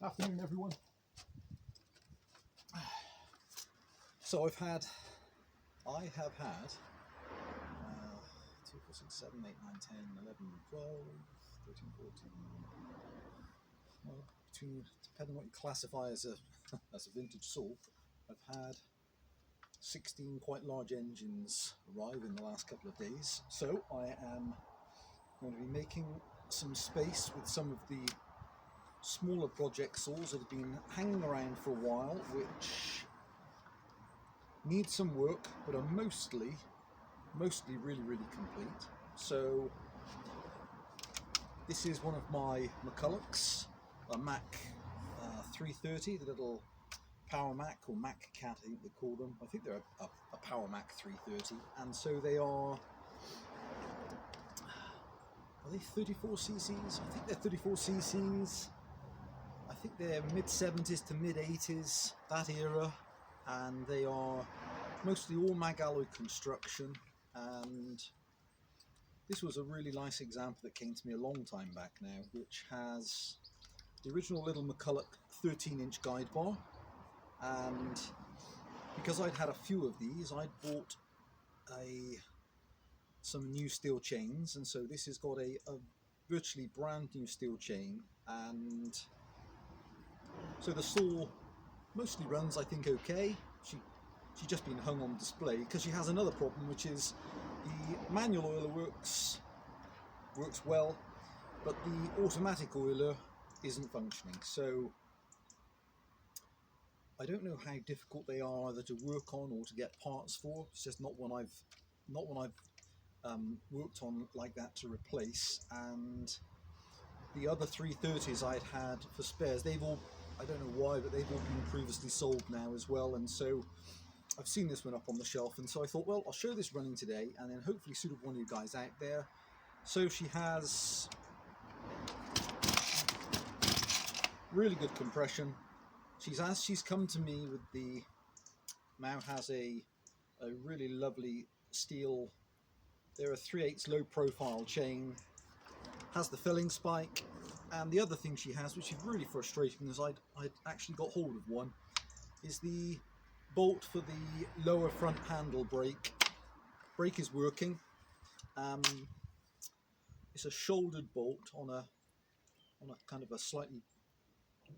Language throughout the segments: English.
Afternoon, everyone. So I have had 2, 4, 6, 7, 8, 9, 10, 11, 12, 13, 14. Well, depending on what you classify as a as a vintage saw, I've had 16 quite large engines arrive in the last couple of days. So I am going to be making some space with some of the smaller project saws that have been hanging around for a while, which need some work but are mostly really complete. So this is one of my McCullochs, a Mac 330, the little Power Mac, or Mac Cat I think they call them. I think they're a Power Mac 330, and so they are they 34 cc's? I think they're 34 cc's. I think they're mid-70s to mid-80s, that era, and they are mostly all mag alloy construction. And this was a really nice example that came to me a long time back now, which has the original little McCulloch 13-inch guide bar, and because I'd had a few of these, I'd bought some new steel chains, and so this has got a virtually brand new steel chain, and so the saw mostly runs, I think, okay. She's just been hung on display because she has another problem, which is the manual oiler works well, but the automatic oiler isn't functioning. So I don't know how difficult they are either to work on or to get parts for. It's just not one I've worked on like that to replace. And the other 330s I'd had for spares, they've all, I don't know why, but they've all been previously sold now as well. And so I've seen this one up on the shelf, and so I thought, well, I'll show this running today and then hopefully suit one of you guys out there. So she has really good compression. She's come to me with now has a really lovely steel, they're a 3/8 low profile chain, has the filling spike, and the other thing she has, which is really frustrating, is I'd actually got hold of one, is the bolt for the lower front handle brake. Brake is working. It's a shouldered bolt on a kind of a slightly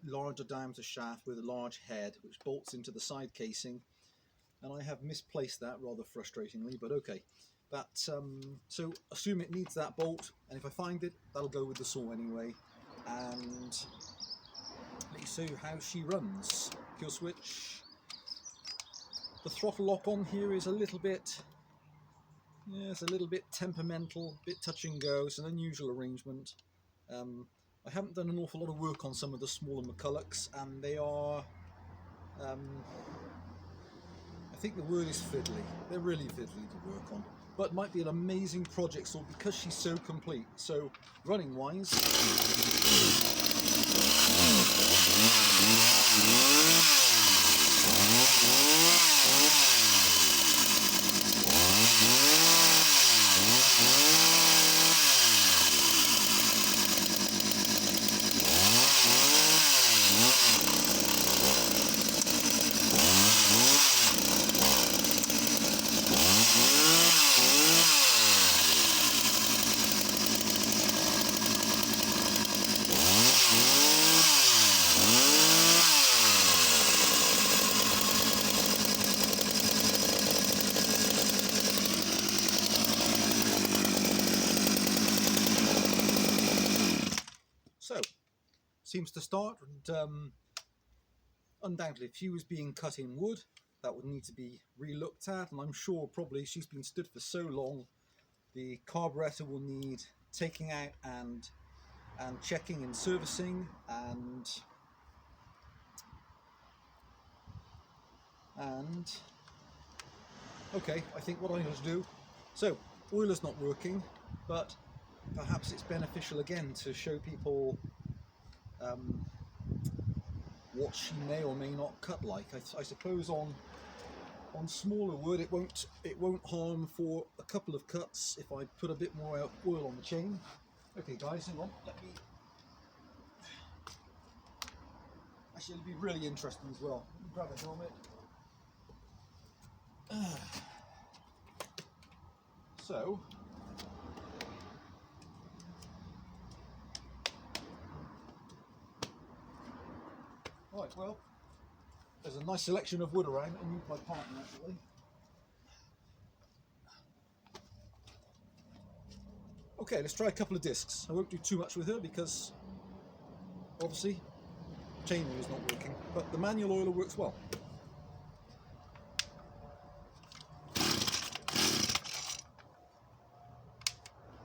larger diameter shaft with a large head, which bolts into the side casing, and I have misplaced that rather frustratingly, but okay. That so assume it needs that bolt, and if I find it, that'll go with the saw anyway. And let me show you how she runs. Kill switch. The throttle lock on here is a little bit, it's a little bit temperamental, a bit touch and go. It's an unusual arrangement. I haven't done an awful lot of work on some of the smaller McCullochs, and they are, I think the word is fiddly. They're really fiddly to work on, but might be an amazing project saw because she's so complete. So running wise, so seems to start, and undoubtedly if she was being cut in wood, that would need to be re-looked at, and I'm sure probably she's been stood for so long the carburetor will need taking out and checking and servicing, and okay, I think what I'm going to do, so oiler's not working, but perhaps it's beneficial again to show people what she may or may not cut like. I suppose on smaller wood it won't harm for a couple of cuts if I put a bit more oil on the chain. Okay guys, hang on, let me Actually, it'll be really interesting as well. Grab a helmet. So, right, well, there's a nice selection of wood around, and my partner actually. Okay, let's try a couple of discs. I won't do too much with her because obviously chain oil is not working, but the manual oiler works well.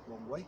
Wrong way.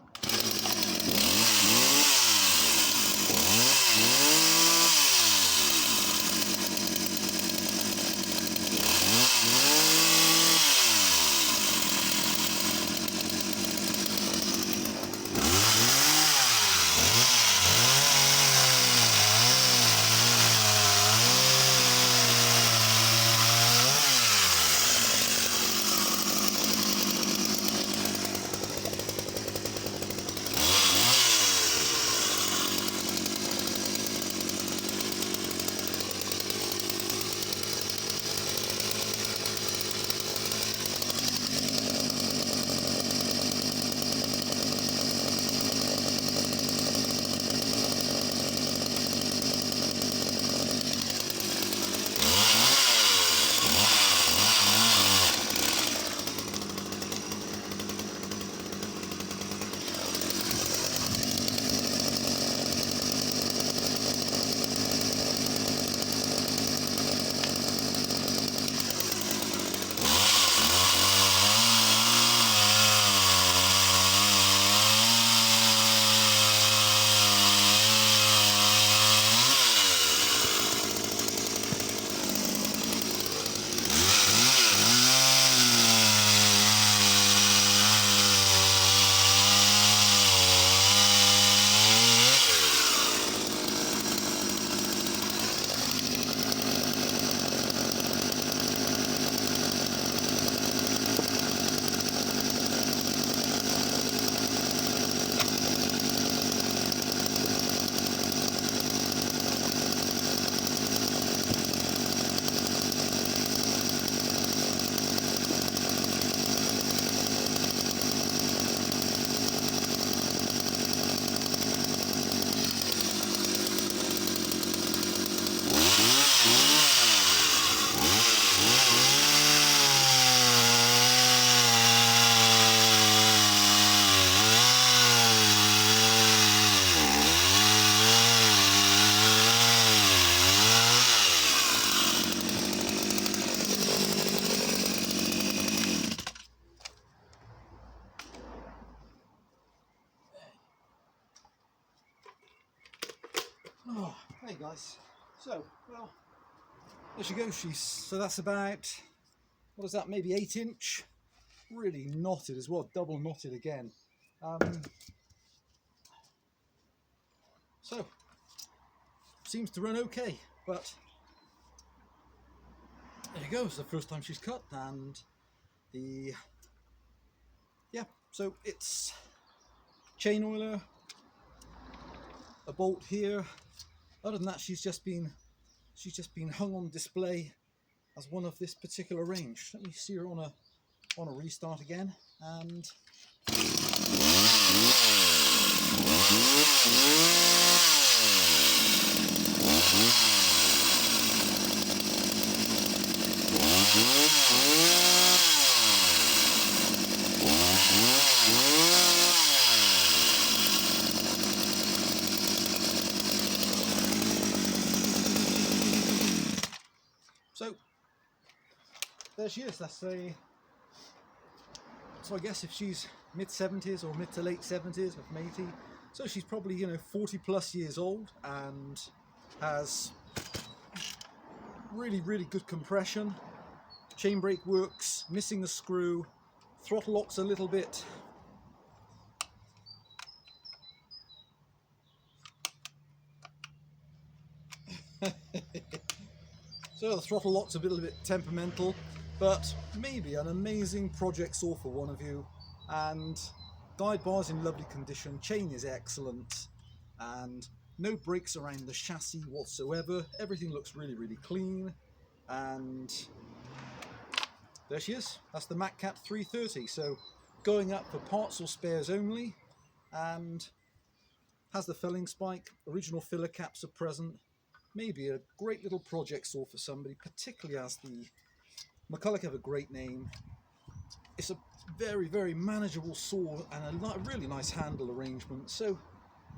Oh, hey guys. So, well, there she goes. So that's about, what is that, maybe 8 inch? Really knotted as well, double knotted again. So, seems to run okay, but there you go. It's the first time she's cut, and yeah, so it's chain oiler, a bolt here. Other than that, she's just been hung on display as one of this particular range. Let me see her on a restart again, and so there she is. So I guess if she's mid-70s or mid to late 70s with matey, so she's probably, you know, 40 plus years old and has really, really good compression. Chain brake works, missing the screw, throttle lock's a little bit so the throttle lock's a little bit temperamental, but maybe an amazing project saw for one of you. And guide bar's in lovely condition, chain is excellent, and No breaks around the chassis whatsoever. Everything looks really, really clean. And there she is. That's the Mac Cat 330. So going up for parts or spares only, and has the filling spike. Original filler caps are present. Maybe a great little project saw for somebody, particularly as the McCulloch have a great name. It's a very, very manageable saw and a really nice handle arrangement. So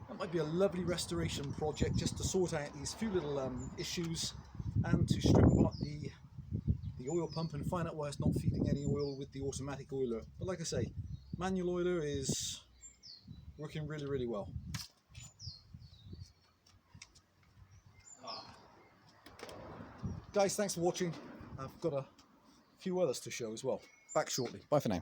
that might be a lovely restoration project just to sort out these few little issues and to strip apart the oil pump and find out why it's not feeding any oil with the automatic oiler. But like I say, manual oiler is working really, really well. Guys, thanks for watching. I've got a few others to show as well. Back shortly. Bye for now.